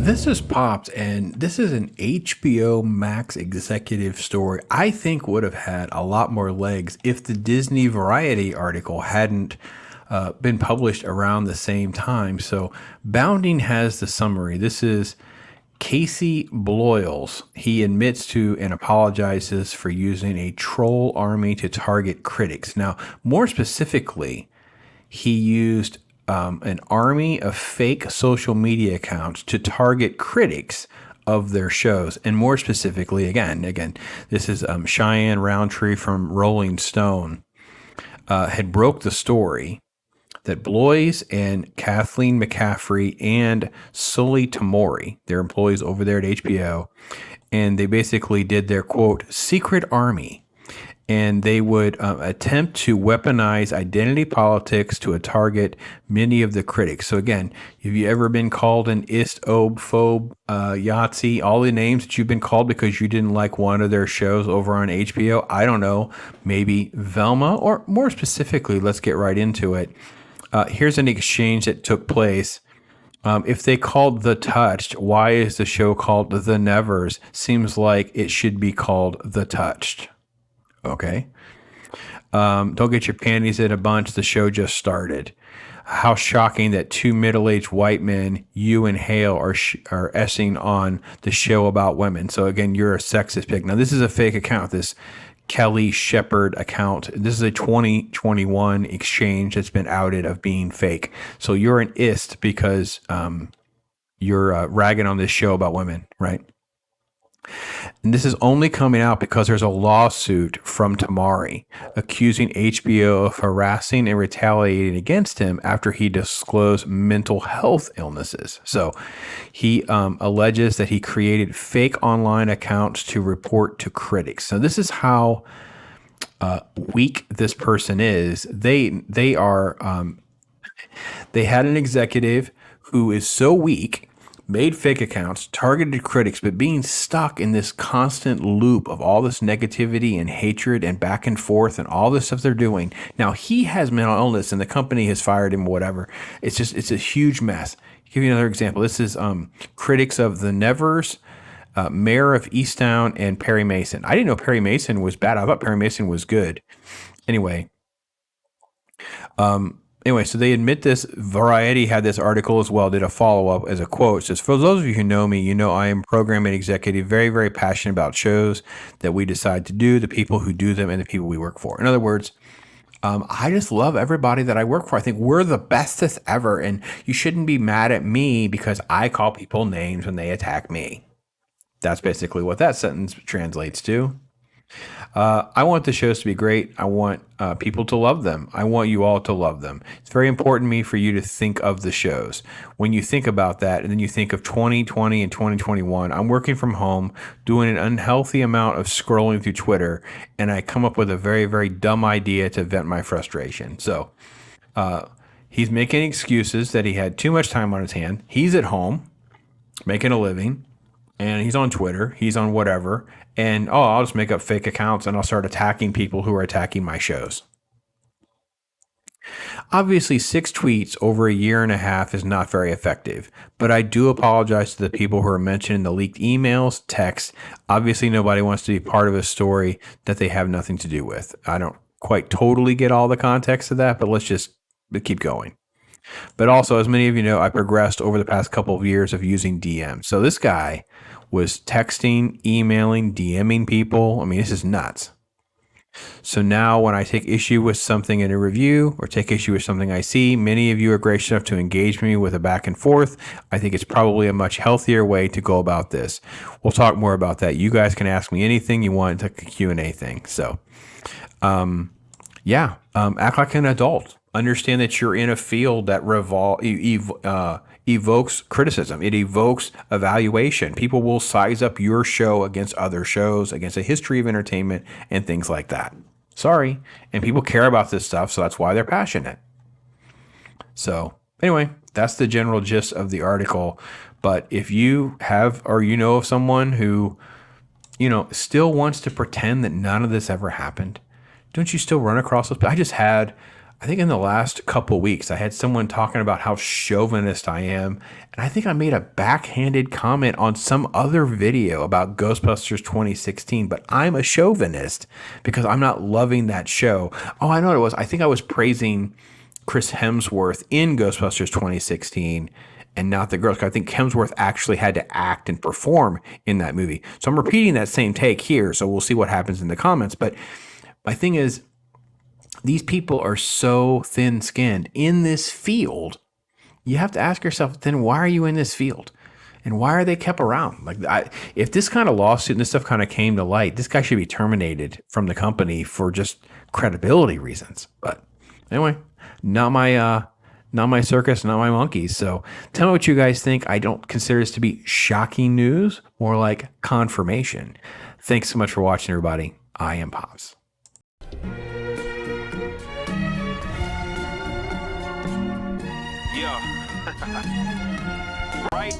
This is Pops, and this is an HBO Max executive story I think would have had a lot more legs if the Disney Variety article hadn't been published around the same time. So, Bounding has the summary. This is Casey Bloyles. He admits to and apologizes for using a troll army to target critics. Now, more specifically, he used an army of fake social media accounts to target critics of their shows. And more specifically, again, this is Cheyenne Roundtree from Rolling Stone had broke the story that Bloys and Kathleen McCaffrey and Sully Tamori, their employees over there at HBO, and they basically did their, quote, secret army. And they would attempt to weaponize identity politics to target many of the critics. So again, have you ever been called an ist, ob, phobe, Yahtzee, all the names that you've been called because you didn't like one of their shows over on HBO? I don't know, maybe Velma, or more specifically, let's get right into it. Here's an exchange that took place. If they called The Touched, why is the show called The Nevers? Seems like it should be called The Touched. Okay. Don't get your panties in a bunch. The show just started. How shocking that two middle-aged white men, you and Hale, are essing on the show about women. So again, you're a sexist pig. Now, this is a fake account. This Kelly Shepard account. This is a 2021 exchange that's been outed of being fake. So you're an ist because you're ragging on this show about women, right? And this is only coming out because there's a lawsuit from Tamari accusing HBO of harassing and retaliating against him after he disclosed mental health illnesses. So he alleges that he created fake online accounts to report to critics. So this is how weak this person is. They had an executive who is so weak, made fake accounts, targeted critics, but being stuck in this constant loop of all this negativity and hatred and back and forth and all this stuff they're doing. Now, he has mental illness and the company has fired him, whatever. It's a huge mess. I'll give you another example. This is critics of The Nevers, Mayor of Easttown, and Perry Mason. I didn't know Perry Mason was bad. I thought Perry Mason was good. Anyway, so they admit this. Variety had this article as well, did a follow-up as a quote. It says, for those of you who know me, you know I am programming executive, very, very passionate about shows that we decide to do, the people who do them, and the people we work for. In other words, I just love everybody that I work for. I think we're the bestest ever, and you shouldn't be mad at me because I call people names when they attack me. That's basically what that sentence translates to. I want the shows to be great. I want people to love them. I want you all to love them. It's very important to me for you to think of the shows. When you think about that, and then you think of 2020 and 2021, I'm working from home, doing an unhealthy amount of scrolling through Twitter, and I come up with a very, very dumb idea to vent my frustration. So he's making excuses that he had too much time on his hand. He's at home making a living, and he's on Twitter. He's on whatever. And, I'll just make up fake accounts and I'll start attacking people who are attacking my shows. Obviously, 6 tweets over a year and a half is not very effective, but I do apologize to the people who are mentioned in the leaked emails, texts. Obviously, nobody wants to be part of a story that they have nothing to do with. I don't quite totally get all the context of that, but let's just keep going. But also, as many of you know, I progressed over the past couple of years of using DMs. So this guy was texting, emailing, DMing people. I mean, this is nuts. So now when I take issue with something in a review or take issue with something I see, many of you are gracious enough to engage me with a back and forth. I think it's probably a much healthier way to go about this. We'll talk more about that. You guys can ask me anything you want. It's like a Q&A thing. So, act like an adult. Understand that you're in a field that evokes criticism. It evokes evaluation. People will size up your show against other shows, against a history of entertainment, and things like that. Sorry. And people care about this stuff, so that's why they're passionate. So anyway, that's the general gist of the article. But if you have, or you know of someone who, still wants to pretend that none of this ever happened, don't you still run across those? I I think in the last couple weeks, I had someone talking about how chauvinist I am. And I think I made a backhanded comment on some other video about Ghostbusters 2016, but I'm a chauvinist because I'm not loving that show. Oh, I know what it was. I think I was praising Chris Hemsworth in Ghostbusters 2016 and not the girls. I think Hemsworth actually had to act and perform in that movie. So I'm repeating that same take here. So we'll see what happens in the comments. But my thing is, these people are so thin skinned in this field. You have to ask yourself, then why are you in this field? And why are they kept around? If this kind of lawsuit and this stuff kind of came to light, this guy should be terminated from the company for just credibility reasons. But anyway, not my circus, not my monkeys. So tell me what you guys think. I don't consider this to be shocking news, more like confirmation. Thanks so much for watching, everybody. I am Pops. Yeah. Right?